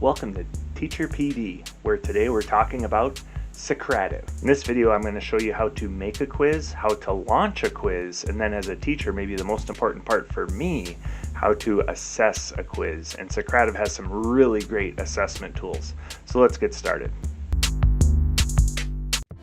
Welcome to Teacher PD, where today we're talking about Socrative. In this video, I'm going to show you how to make a quiz, how to launch a quiz, and then as a teacher, maybe the most important part for me, how to assess a quiz. And Socrative has some really great assessment tools. So let's get started.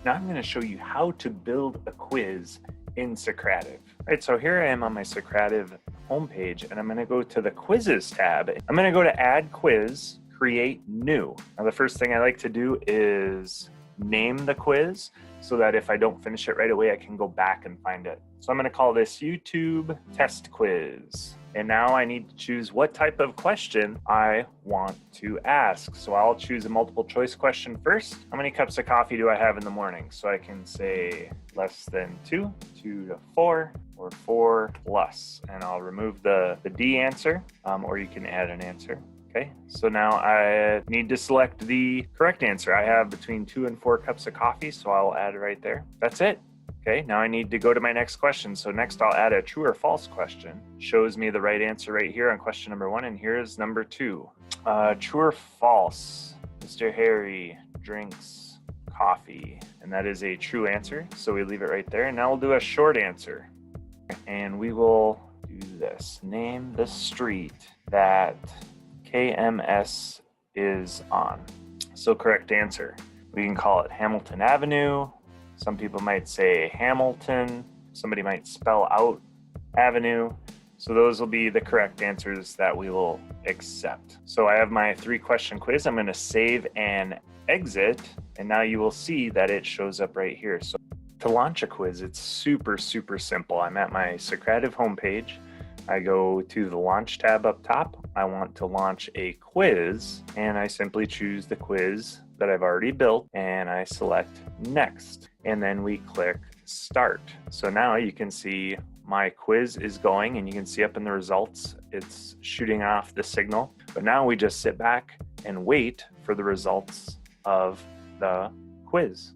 Now I'm going to show you how to build a quiz in Socrative. Right, so here I am on my Socrative homepage, and I'm going to go to the Quizzes tab. I'm going to go to Add Quiz, Create New. Now the first thing I like to do is name the quiz so that if I don't finish it right away, I can go back and find it. So I'm going to call this YouTube Test Quiz. And now I need to choose what type of question I want to ask. So I'll choose a multiple choice question first. How many cups of coffee do I have in the morning? So I can say less than 2, 2 to 4, or 4 plus. And I'll remove the D answer, or you can add an answer. Okay, so now I need to select the correct answer. I have between 2 and 4 cups of coffee, so I'll add it right there. That's it. Okay, now I need to go to my next question. So next I'll add a true or false question. Shows me the right answer right here on question number 1, and here's number 2. True or false, Mr. Harry drinks coffee, and that is a true answer, so we leave it right there. And now we'll do a short answer, and we will do this. Name the street that KMS is on. So correct answer, we can call it Hamilton Avenue. Some people might say Hamilton. Somebody might spell out Avenue. So those will be the correct answers that we will accept. So I have my 3-question quiz. I'm going to save and exit. And now you will see that it shows up right here. So to launch a quiz, it's super simple. I'm at my Socrative homepage. I go to the Launch tab up top. I want to launch a quiz, and I simply choose the quiz that I've already built, and I select Next, and then we click Start. So now you can see my quiz is going, and you can see up in the results, it's shooting off the signal. But now we just sit back and wait for the results of the quiz.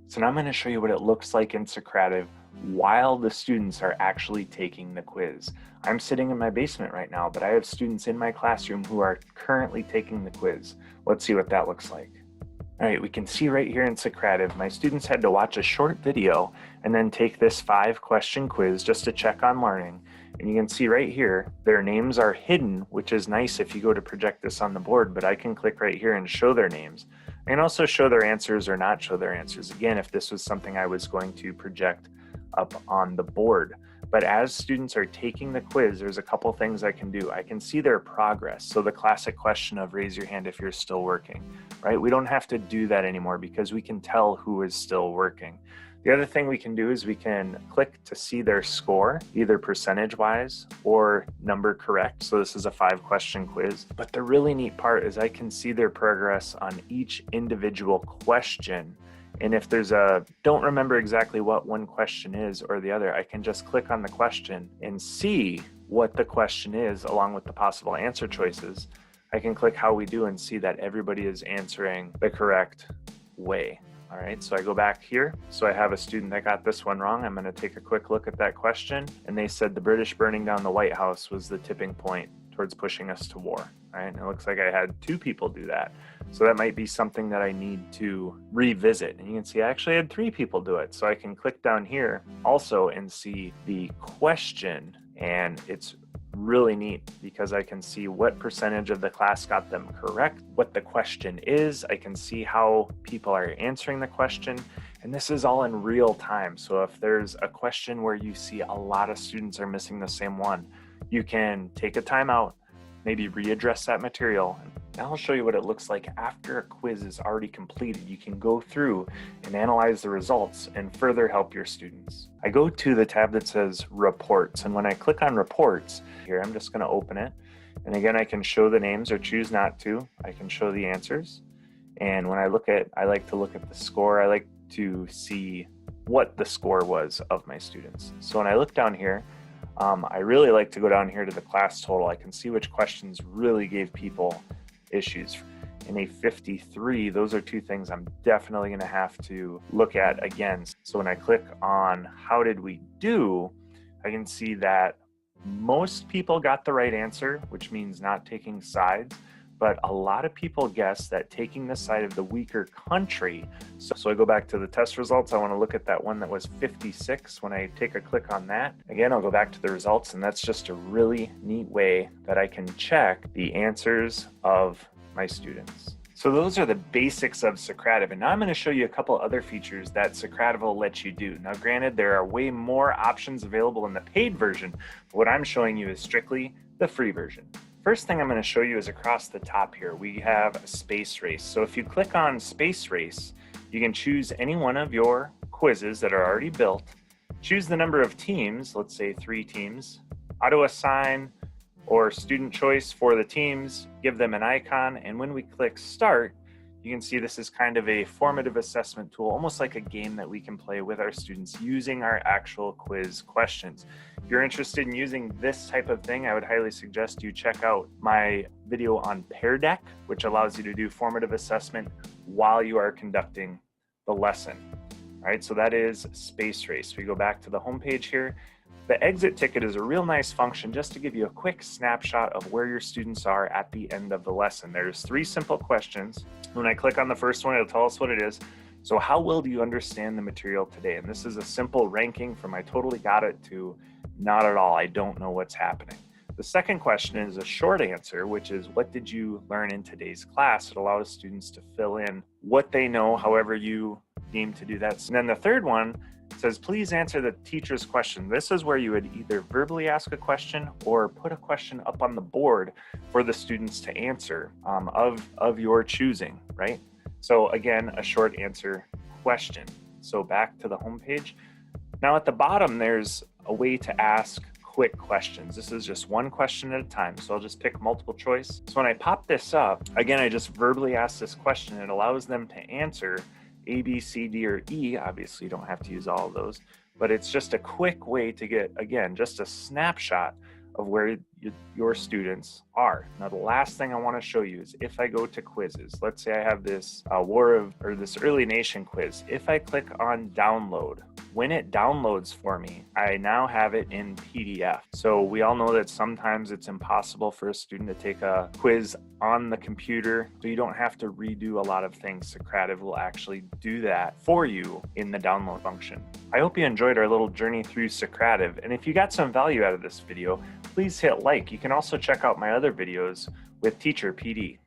So now I'm going to show you what it looks like in Socrative while the students are actually taking the quiz. I'm sitting in my basement right now, but I have students in my classroom who are currently taking the quiz. Let's see what that looks like. All right, we can see right here in Socrative, my students had to watch a short video and then take this 5-question quiz just to check on learning. And you can see right here, their names are hidden, which is nice if you go to project this on the board, but I can click right here and show their names. I can also show their answers or not show their answers. Again, if this was something I was going to project up on the board. But as students are taking the quiz, there's a couple things I can do. I can see their progress. So the classic question of raise your hand if you're still working, right? We don't have to do that anymore because we can tell who is still working. The other thing we can do is we can click to see their score, either percentage-wise or number correct. So this is a 5-question quiz. But the really neat part is I can see their progress on each individual question. And if there's don't remember exactly what one question is or the other, I can just click on the question and see what the question is along with the possible answer choices. I can click how we do and see that everybody is answering the correct way. All right, so I go back here. So I have a student that got this one wrong. I'm going to take a quick look at that question. And they said the British burning down the White House was the tipping point towards pushing us to war. All right, and it looks like I had 2 people do that. So that might be something that I need to revisit. And you can see I actually had 3 people do it. So I can click down here also and see the question. And it's really neat because I can see what percentage of the class got them correct, what the question is. I can see how people are answering the question. And this is all in real time. So if there's a question where you see a lot of students are missing the same one, you can take a timeout, maybe readdress that material. Now I'll show you what it looks like after a quiz is already completed. You can go through and analyze the results and further help your students. I go to the tab that says Reports, and when I click on Reports, here I'm just going to open it. And again, I can show the names or choose not to. I can show the answers. And when I like to look at the score. I like to see what the score was of my students. So when I look down here, I really like to go down here to the class total. I can see which questions really gave people issues. In a 53, those are 2 things I'm definitely going to have to look at again. So when I click on how did we do, I can see that most people got the right answer, which means not taking sides. but a lot of people guess that taking the side of the weaker country. So I go back to the test results. I want to look at that one that was 56. When I take a click on that, again, I'll go back to the results, and that's just a really neat way that I can check the answers of my students. So those are the basics of Socrative, and now I'm going to show you a couple other features that Socrative will let you do. Now granted, there are way more options available in the paid version, but what I'm showing you is strictly the free version. First thing I'm going to show you is across the top here, we have a space race. So if you click on space race, you can choose any one of your quizzes that are already built, choose the number of teams, let's say 3 teams, auto assign or student choice for the teams, give them an icon, and when we click start, you can see this is kind of a formative assessment tool, almost like a game that we can play with our students using our actual quiz questions. If you're interested in using this type of thing, I would highly suggest you check out my video on Pear Deck, which allows you to do formative assessment while you are conducting the lesson. All right, so that is Space Race. We go back to the home page here. The exit ticket is a real nice function just to give you a quick snapshot of where your students are at the end of the lesson. There's 3 simple questions. When I click on the first one, it'll tell us what it is. So how well do you understand the material today? And this is a simple ranking from I totally got it to not at all, I don't know what's happening. The second question is a short answer, which is what did you learn in today's class? It allows students to fill in what they know, however you deem to do that. And then the third one says, please answer the teacher's question. This is where you would either verbally ask a question or put a question up on the board for the students to answer of your choosing, right? So again, a short answer question. So back to the home page. Now at the bottom, there's a way to ask quick questions. This is just one question at a time. So I'll just pick multiple choice. So when I pop this up, again, I just verbally ask this question. It allows them to answer A, B, C, D, or E. Obviously, you don't have to use all of those, but it's just a quick way to get, again, just a snapshot of where your students are. Now, the last thing I want to show you is if I go to quizzes, let's say I have this this Early Nation quiz. If I click on download, when it downloads for me, I now have it in PDF. So we all know that sometimes it's impossible for a student to take a quiz on the computer, so you don't have to redo a lot of things. Socrative will actually do that for you in the download function. I hope you enjoyed our little journey through Socrative, and if you got some value out of this video, please hit like. You can also check out my other videos with Teacher PD.